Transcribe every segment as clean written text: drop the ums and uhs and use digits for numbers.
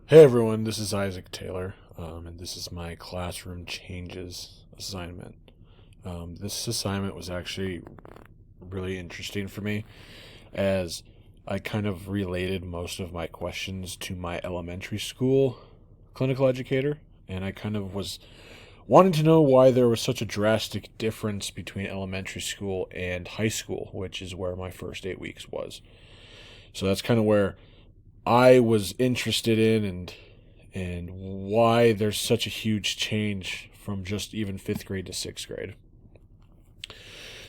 Hey everyone, this is Isaac Taylor, and this is my classroom changes assignment. This assignment was actually really interesting for me as I kind of related most of my questions to my elementary school clinical educator, and I kind of was wanting to know why there was such a drastic difference between elementary school and high school, which is where my first 8 weeks was. So that's kind of where I was interested in and why there's such a huge change from just even fifth grade to sixth grade.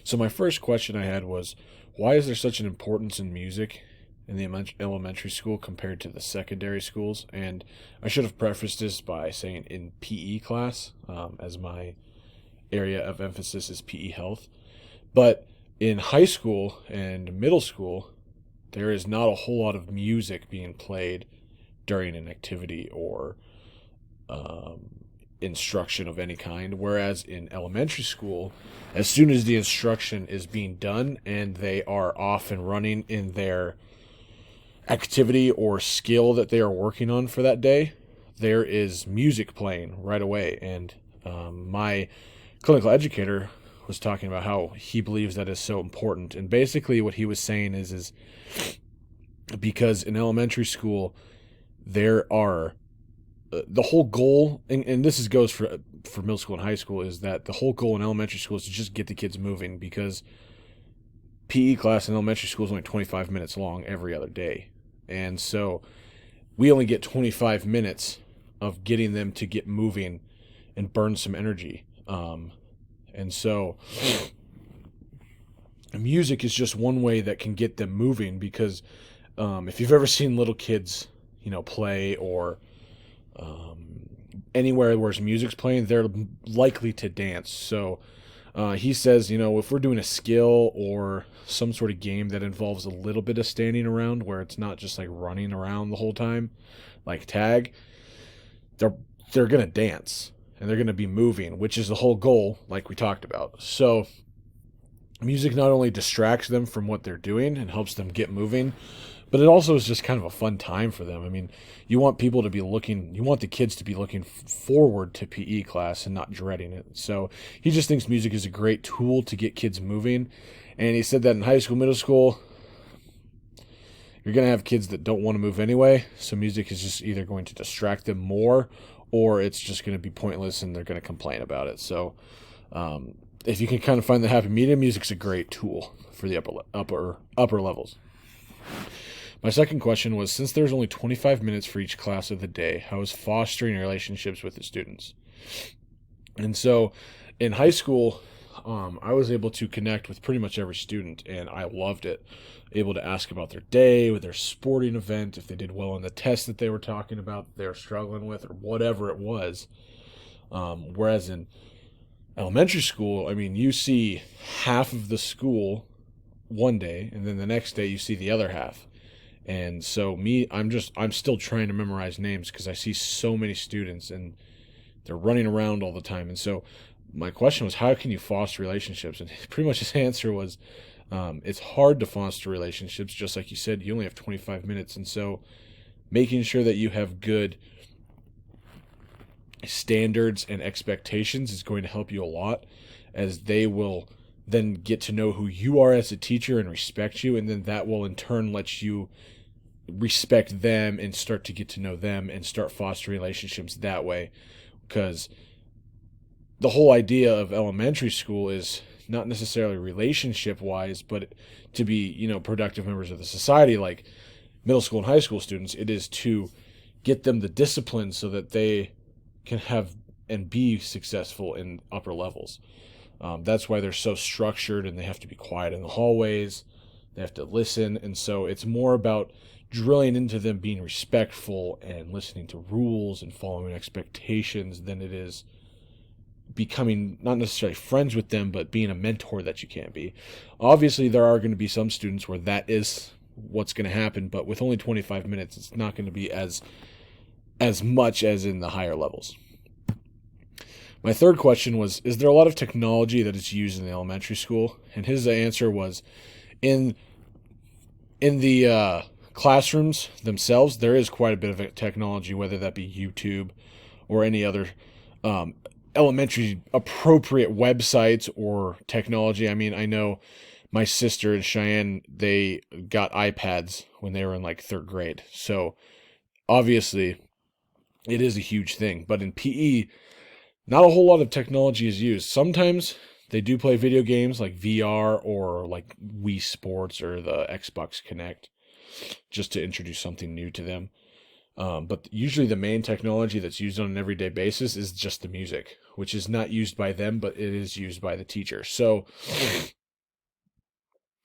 So my first question I had was, why is there such an importance in music in the elementary school compared to the secondary schools? And I should have prefaced this by saying in PE class, as my area of emphasis is PE health. But in high school and middle school, there is not a whole lot of music being played during an activity or um, instruction of any kind. Whereas in elementary school, as soon as the instruction is being done and they are off and running in their activity or skill that they are working on for that day, there is music playing right away. And my clinical educator was talking about how he believes that is so important. And basically, what he was saying is because in elementary school there are the whole goal, and this goes for middle school and high school, is that the whole goal in elementary school is to just get the kids moving because PE class in elementary school is only 25 minutes long every other day. And so we only get 25 minutes of getting them to get moving and burn some energy. And so music is just one way that can get them moving because if you've ever seen little kids, play or anywhere where music's playing, they're likely to dance. So he says, if we're doing a skill or some sort of game that involves a little bit of standing around, where it's not just like running around the whole time, like tag, they're gonna dance and they're gonna be moving, which is the whole goal, like we talked about. So music not only distracts them from what they're doing and helps them get moving, but it also is just kind of a fun time for them. I mean, you want the kids to be looking forward to PE class and not dreading it. So he just thinks music is a great tool to get kids moving. And he said that in high school, middle school, you're going to have kids that don't want to move anyway. So music is just either going to distract them more or it's just going to be pointless and they're going to complain about it. So if you can kind of find the happy medium, music's a great tool for the upper levels. My second question was, since there's only 25 minutes for each class of the day, how is fostering relationships with the students? And so in high school, I was able to connect with pretty much every student, and I loved it. Able to ask about their day, with their sporting event, if they did well on the test that they were talking about, they were struggling with, or whatever it was. Whereas in elementary school, I mean, you see half of the school one day, and then the next day you see the other half. And so I'm still trying to memorize names because I see so many students and they're running around all the time. And so my question was, how can you foster relationships? And pretty much his answer was, it's hard to foster relationships. Just like you said, you only have 25 minutes. And so making sure that you have good standards and expectations is going to help you a lot, as they will then get to know who you are as a teacher and respect you. And then that will in turn let you respect them and start to get to know them and start fostering relationships that way. Because the whole idea of elementary school is not necessarily relationship wise, but to be, productive members of the society, like middle school and high school students. It is to get them the discipline so that they can have and be successful in upper levels. That's why they're so structured, and they have to be quiet in the hallways. They have to listen. And so it's more about drilling into them being respectful and listening to rules and following expectations than it is becoming not necessarily friends with them, but being a mentor that you can't be. Obviously, there are going to be some students where that is what's going to happen, but with only 25 minutes, it's not going to be as much as in the higher levels. My third question was, is there a lot of technology that is used in the elementary school? And his answer was, in the classrooms themselves, there is quite a bit of technology, whether that be YouTube or any other um, elementary appropriate websites or technology. I mean, I know my sister and Cheyenne, they got iPads when they were in like third grade. So obviously it is a huge thing. But in PE, not a whole lot of technology is used. Sometimes they do play video games like VR or like Wii Sports or the Xbox Connect just to introduce something new to them. But usually the main technology that's used on an everyday basis is just the music, which is not used by them, but it is used by the teacher. So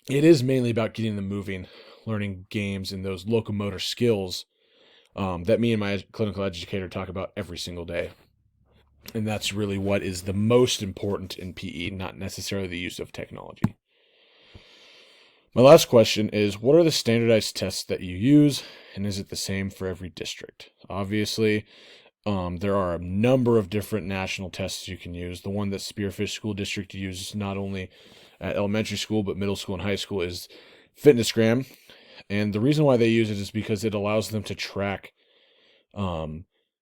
it is mainly about getting them moving, learning games and those locomotor skills that me and my clinical educator talk about every single day. And that's really what is the most important in PE, not necessarily the use of technology. My last question is, what are the standardized tests that you use, and is it the same for every district? Obviously, there are a number of different national tests you can use. The one that Spearfish School District uses not only at elementary school, but middle school and high school is FitnessGram. And the reason why they use it is because it allows them to track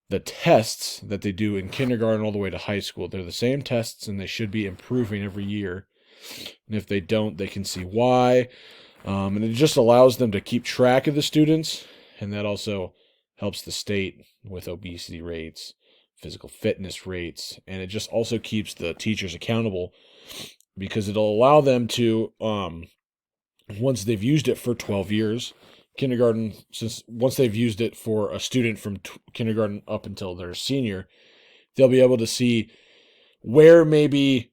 the tests that they do in kindergarten all the way to high school. They're the same tests, and they should be improving every year. And if they don't, they can see why. And it just allows them to keep track of the students, and that also helps the state with obesity rates, physical fitness rates, and it just also keeps the teachers accountable because it'll allow them to, once they've used it for 12 years, kindergarten, once they've used it for a student from kindergarten up until they're senior, they'll be able to see where maybe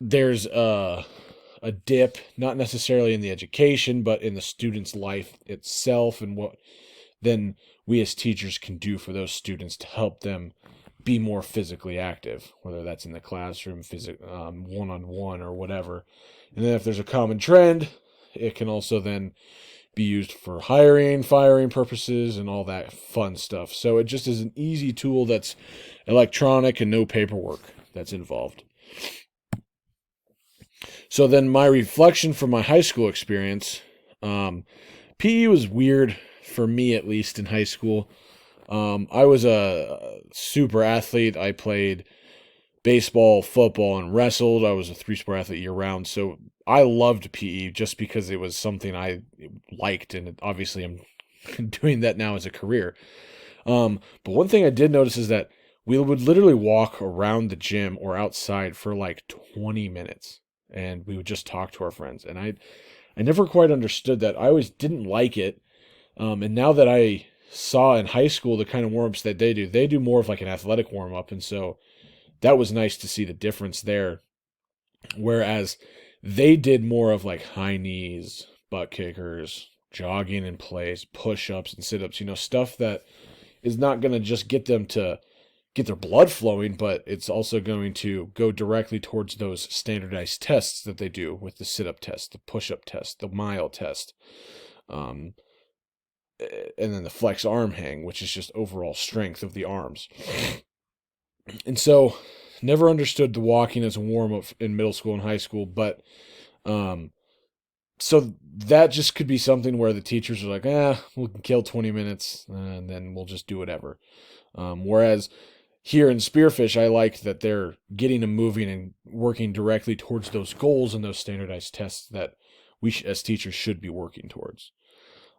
there's a dip, not necessarily in the education, but in the student's life itself, and what then we as teachers can do for those students to help them be more physically active, whether that's in the classroom, one-on-one or whatever. And then if there's a common trend, it can also then be used for hiring, firing purposes, and all that fun stuff. So it just is an easy tool that's electronic and no paperwork that's involved. So then my reflection from my high school experience, PE was weird for me, at least in high school. I was a super athlete. I played baseball, football, and wrestled. I was a 3-sport athlete year-round, so I loved PE just because it was something I liked, and obviously I'm doing that now as a career. But one thing I did notice is that we would literally walk around the gym or outside for like 20 minutes, and we would just talk to our friends. And I never quite understood that. I always didn't like it. And now that I saw in high school the kind of warm-ups that they do more of like an athletic warm-up. And so that was nice to see the difference there. Whereas they did more of like high knees, butt kickers, jogging in place, push-ups and sit-ups, stuff that is not going to just get them to get their blood flowing, but it's also going to go directly towards those standardized tests that they do with the sit-up test, the push-up test, the mile test, and then the flex arm hang, which is just overall strength of the arms. And so never understood the walking as a warm-up in middle school and high school, but so that just could be something where the teachers are like, we'll kill 20 minutes and then we'll just do whatever. Whereas here in Spearfish, I like that they're getting them moving and working directly towards those goals and those standardized tests that we as teachers should be working towards.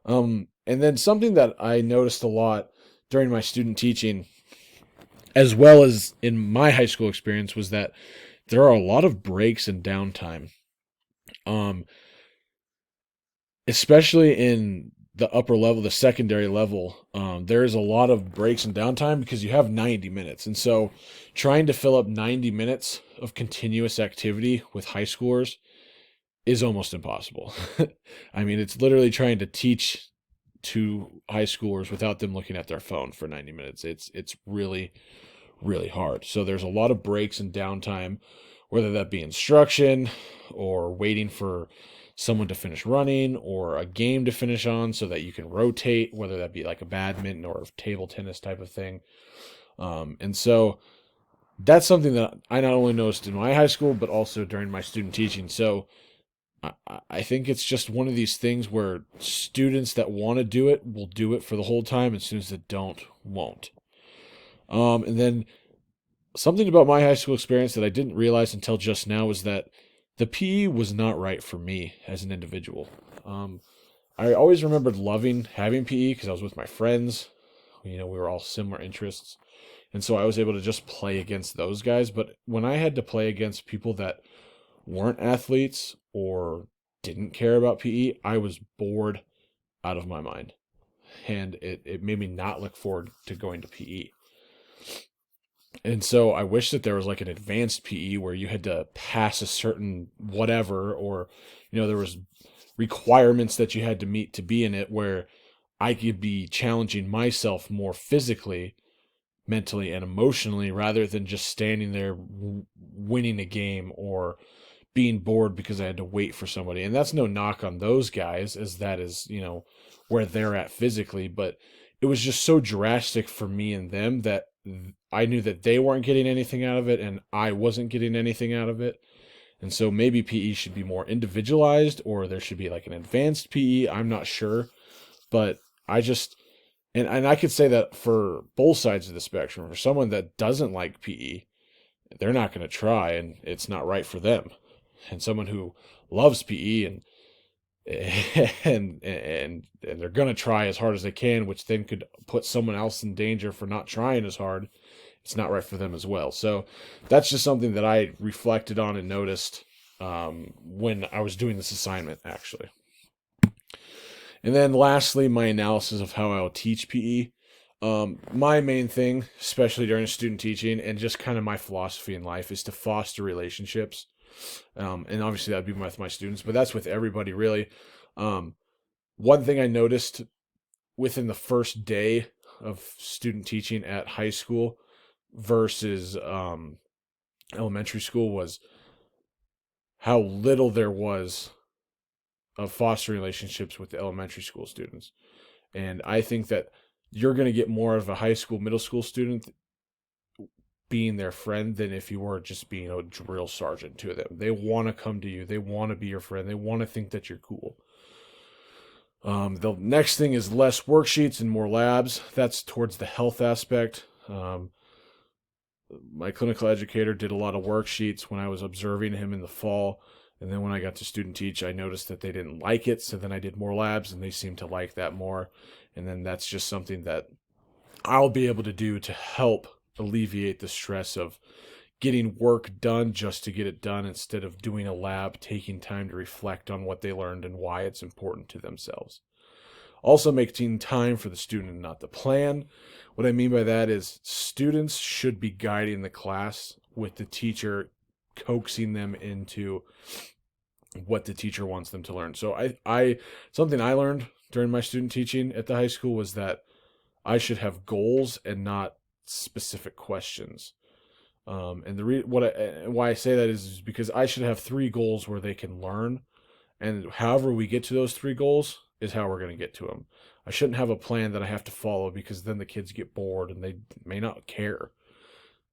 And then something that I noticed a lot during my student teaching, as well as in my high school experience, was that there are a lot of breaks and downtime. Especially in the upper level, the secondary level, there is a lot of breaks and downtime because you have 90 minutes. And so trying to fill up 90 minutes of continuous activity with high schoolers is almost impossible. I mean, it's literally trying to teach to high schoolers without them looking at their phone for 90 minutes. It's really, really hard. So there's a lot of breaks and downtime, whether that be instruction or waiting for someone to finish running or a game to finish on so that you can rotate, whether that be like a badminton or a table tennis type of thing. And so that's something that I not only noticed in my high school, but also during my student teaching. So I think it's just one of these things where students that want to do it will do it for the whole time, and students that don't won't. And then something about my high school experience that I didn't realize until just now was that the PE was not right for me as an individual. I always remembered loving having PE because I was with my friends. We were all similar interests. And so I was able to just play against those guys. But when I had to play against people that weren't athletes or didn't care about PE, I was bored out of my mind. And it made me not look forward to going to PE. And so I wish that there was like an advanced PE where you had to pass a certain whatever, or, there was requirements that you had to meet to be in it, where I could be challenging myself more physically, mentally, and emotionally, rather than just standing there winning a game or being bored because I had to wait for somebody. And that's no knock on those guys, as that is, where they're at physically. But it was just so drastic for me and them that I knew that they weren't getting anything out of it and I wasn't getting anything out of it. And so maybe PE should be more individualized, or there should be like an advanced PE. I'm not sure. But I just, and I could say that for both sides of the spectrum. For someone that doesn't like PE, they're not going to try, and it's not right for them. And someone who loves PE and they're going to try as hard as they can, which then could put someone else in danger for not trying as hard, it's not right for them as well. So that's just something that I reflected on and noticed when I was doing this assignment, actually. And then lastly, my analysis of how I'll teach PE. My main thing, especially during student teaching, and just kind of my philosophy in life, is to foster relationships. And obviously that'd be with my students, but that's with everybody really. One thing I noticed within the first day of student teaching at high school versus elementary school was how little there was of fostering relationships with the elementary school students. And I think that you're going to get more of a high school, middle school student being their friend than if you were just being a drill sergeant to them. They want to come to you. They want to be your friend. They want to think that you're cool. The next thing is less worksheets and more labs. That's towards the health aspect. My clinical educator did a lot of worksheets when I was observing him in the fall. And then when I got to student teach, I noticed that they didn't like it. So then I did more labs and they seemed to like that more. And then that's just something that I'll be able to do to help alleviate the stress of getting work done just to get it done, instead of doing a lab, taking time to reflect on what they learned and why it's important to themselves. Also, making time for the student and not the plan. What I mean by that is students should be guiding the class, with the teacher coaxing them into what the teacher wants them to learn. So I something I learned during my student teaching at the high school was that I should have goals and not specific questions. And why I say that is because I should have 3 goals where they can learn, and however we get to those 3 goals is how we're going to get to them. I shouldn't have a plan that I have to follow, because then the kids get bored and they may not care.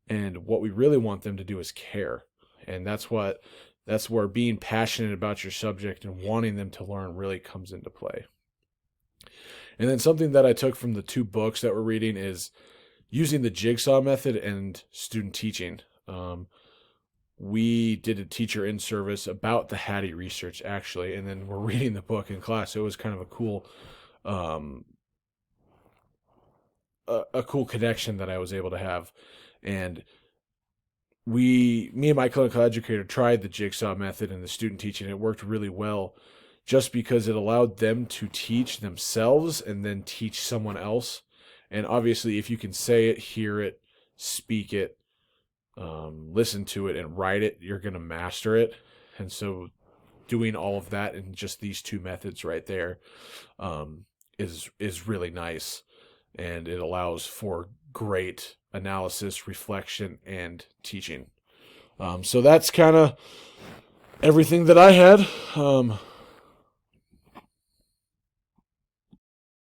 And what we really want them to do is care. And that's where being passionate about your subject and wanting them to learn really comes into play. And then something that I took from the 2 books that we're reading is using the jigsaw method and student teaching. We did a teacher in service about the Hattie research, actually, and then we're reading the book in class. So it was kind of a cool, a cool connection that I was able to have. And me and my clinical educator tried the jigsaw method and the student teaching. It worked really well, just because it allowed them to teach themselves and then teach someone else. And obviously, if you can say it, hear it, speak it, listen to it, and write it, you're going to master it. And so doing all of that in just these 2 methods right there is really nice. And it allows for great analysis, reflection, and teaching. So that's kind of everything that I had.